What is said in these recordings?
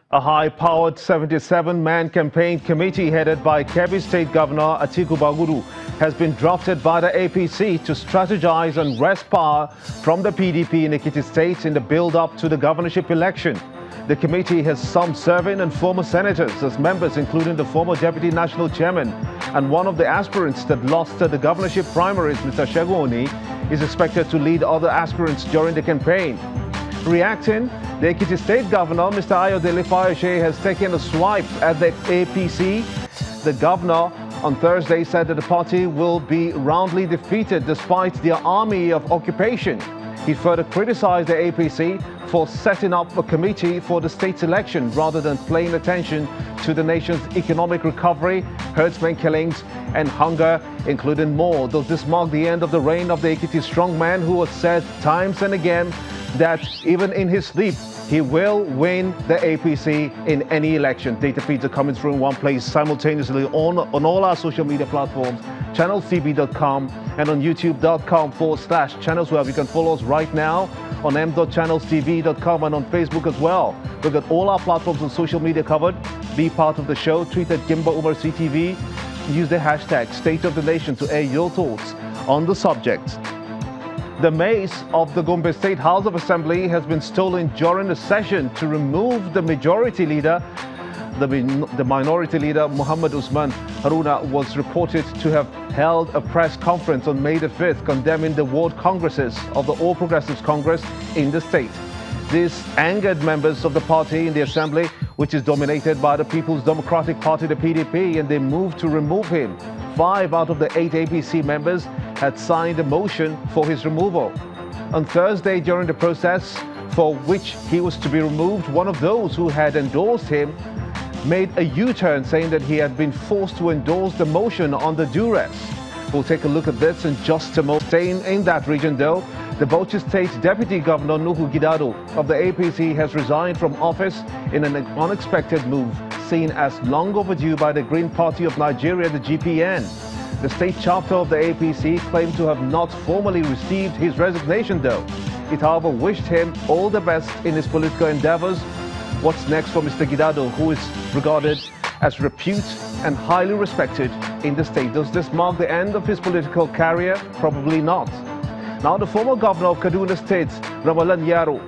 A high-powered 77-man campaign committee headed by Kebbi State Governor Atiku Bagudu has been drafted by the APC to strategize and wrest power from the PDP in Ekiti State in the build-up to the governorship election. The committee has some serving and former senators as members, including the former deputy national chairman and one of the aspirants that lost the governorship primaries, Mr. Shegoni, is expected to lead other aspirants during the campaign. Reacting, the Ekiti State Governor, Mr. Ayodele Fayose, has taken a swipe at the APC. The governor on Thursday said that the party will be roundly defeated despite their army of occupation. He further criticized the APC for setting up a committee for the state's election rather than paying attention to the nation's economic recovery, herdsmen killings and hunger, including more. Does this mark the end of the reign of the Ekiti strongman who has said times and again that even in his sleep, he will win the APC in any election? Data feeds are coming through in one place simultaneously on all our social media platforms, channelstv.com and on youtube.com/channels where you can follow us right now on m.channelstv.com and on Facebook as well. We've got all our platforms on social media covered. Be part of the show. Tweet at Gimba Umar CTV. Use the hashtag State of the Nation to air your thoughts on the subject. The Mace of the Gombe State House of Assembly has been stolen during the session to remove the majority leader. The minority leader, Muhammad Usman Haruna, was reported to have held a press conference on May the 5th condemning the ward congresses of the All Progressives Congress in the state. This angered members of the party in the assembly, which is dominated by the People's Democratic Party, the PDP, and they moved to remove him. 5 out of the 8 APC members had signed a motion for his removal. On Thursday, during the process for which he was to be removed, one of those who had endorsed him made a U-turn, saying that he had been forced to endorse the motion under duress. We'll take a look at this in just a moment. Staying in that region though, the Bauchi State Deputy Governor Nuhu Gidado of the APC has resigned from office in an unexpected move, seen as long overdue by the Green Party of Nigeria, the GPN. The state chapter of the APC claimed to have not formally received his resignation though. It however wished him all the best in his political endeavors. What's next for Mr. Gidado, who is regarded as repute and highly respected in the state? Does this mark the end of his political career? Probably not. Now, the former governor of Kaduna State, Ramalan Yaro,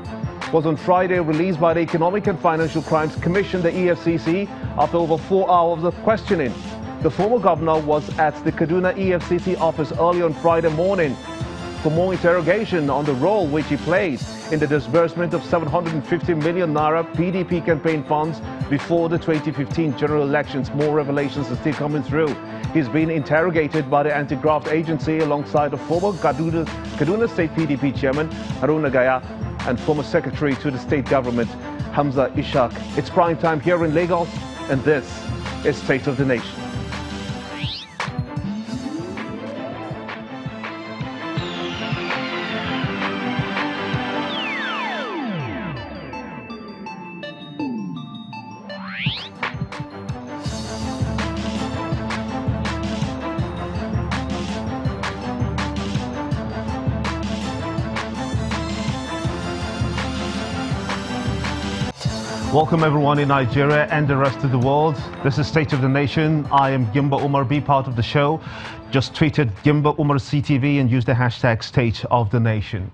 was on Friday released by the Economic and Financial Crimes Commission, the EFCC, after over 4 hours of questioning. The former governor was at the Kaduna EFCC office early on Friday morning for more interrogation on the role which he played in the disbursement of 750 million naira PDP campaign funds before the 2015 general elections. More revelations are still coming through. He's been interrogated by the anti-graft agency alongside the former Kaduna State PDP chairman Haruna Gaya and former secretary to the state government Hamza Ishaq. It's prime time here in Lagos, and this is State of the Nation. Welcome everyone in Nigeria and the rest of the world. This is State of the Nation. I am Gimba Umar. Be part of the show. Just tweeted Gimba Umar CTV and use the hashtag State of the Nation.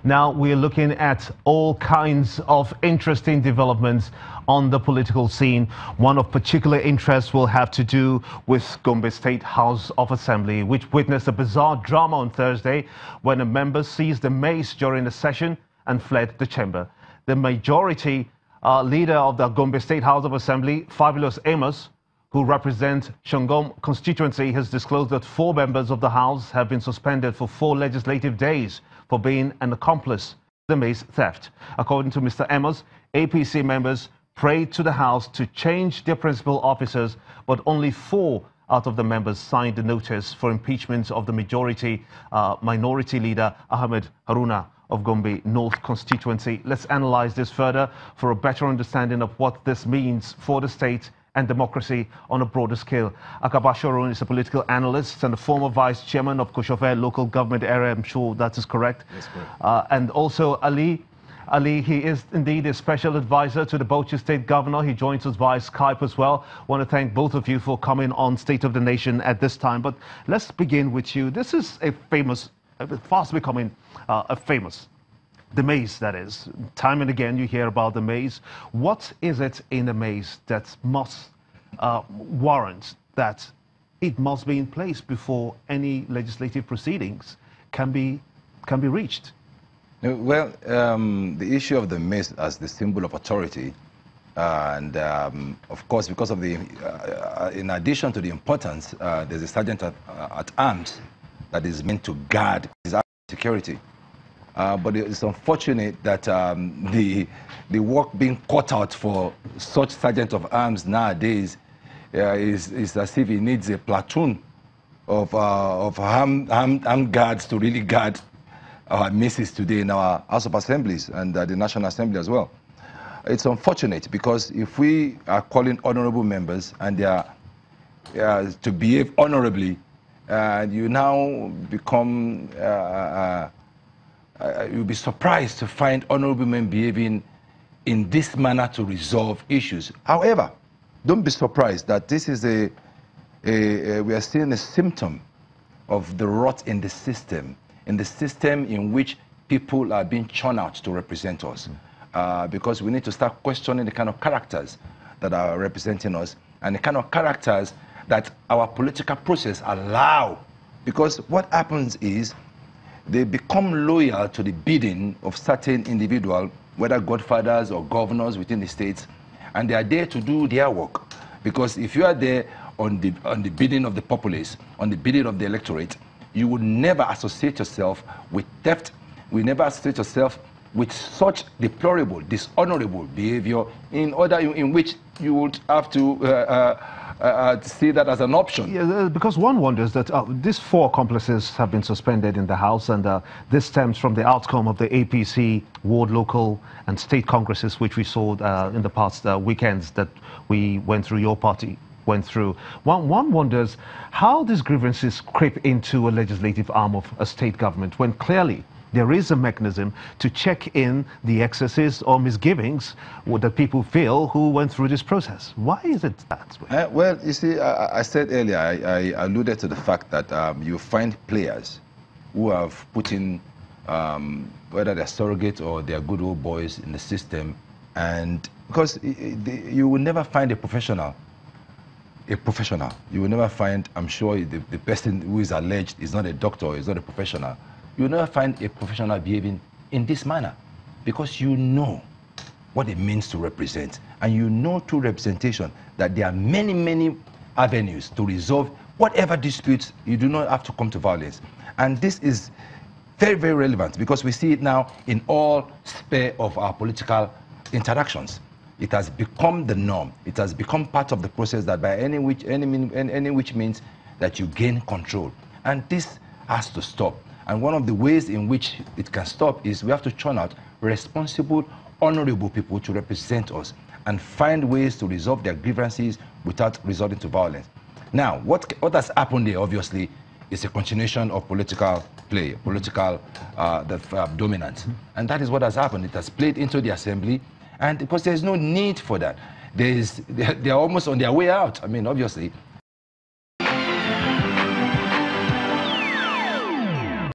Now we're looking at all kinds of interesting developments on the political scene. One of particular interest will have to do with Gombe State House of Assembly, which witnessed a bizarre drama on Thursday when a member seized the mace during the session and fled the chamber. The majority leader of the Gombe State House of Assembly, Fabulous Amos, who represents Shangom constituency, has disclosed that 4 members of the House have been suspended for 4 legislative days for being an accomplice to the mace theft. According to Mr. Amos, APC members prayed to the House to change their principal officers, but only 4 out of the members signed the notice for impeachment of the minority leader Ahmed Haruna of Gombe North constituency. Let's analyze this further for a better understanding of what this means for the state and democracy on a broader scale. Bashorun is a political analyst and a former vice chairman of Koshofe local government area. I'm sure that is correct. Yes, correct. And also Ali Ali, he is indeed a special advisor to the Bauchi State Governor. He joins us via Skype as well. Want to thank both of you for coming on State of the Nation at this time. But let's begin with you. This is a famous, fast becoming a famous, the Mace, that is. Time and again you hear about the Mace. What is it in the Mace that must warrant that it must be in place before any legislative proceedings can be reached? Well, the issue of the Mace as the symbol of authority, and of course, because of the, in addition to the importance, there's a sergeant at arms that is meant to guard his security. But it's unfortunate that the work being cut out for such sergeant of arms nowadays is as if he needs a platoon of armed guards to really guard our Maces today in our House of Assemblies and the National Assembly as well. It's unfortunate because if we are calling honorable members and they are to behave honorably, you now become, you'll be surprised to find honorable men behaving in this manner to resolve issues. However, don't be surprised that this is we are seeing a symptom of the rot in the system in which people are being churned out to represent us. Because we need to start questioning the kind of characters that are representing us and the kind of characters that our political process allow. Because what happens is they become loyal to the bidding of certain individuals, whether godfathers or governors within the states, and they are there to do their work. Because if you are there on the bidding of the populace, on the bidding of the electorate, you would never associate yourself with theft. We never associate yourself with such deplorable, dishonorable behavior in which you would have to see that as an option. Yeah, because one wonders that these 4 accomplices have been suspended in the House, and this stems from the outcome of the APC ward, local and state congresses, which we saw in the past weekends that we went through, your party went through. One wonders how these grievances creep into a legislative arm of a state government when clearly there is a mechanism to check in the excesses or misgivings that people feel who went through this process. Why is it that way? Well, you see, I said earlier, I alluded to the fact that you find players who have put in, whether they're surrogate or they're good old boys in the system, and because you will never find a professional. You will never find, I'm sure the person who is alleged is not a doctor, is not a professional. You will never find a professional behaving in this manner because you know what it means to represent. And you know through representation that there are many, many avenues to resolve whatever disputes. You do not have to come to violence. And this is very, very relevant because we see it now in all sphere of our political interactions. It has become the norm. It has become part of the process that by any which means that you gain control. And this has to stop. And one of the ways in which it can stop is we have to churn out responsible, honorable people to represent us and find ways to resolve their grievances without resorting to violence. Now, what has happened there, obviously, is a continuation of political play, political dominance. And that is what has happened. It has played into the assembly. And because there's no need for that. They're almost on their way out. I mean, obviously,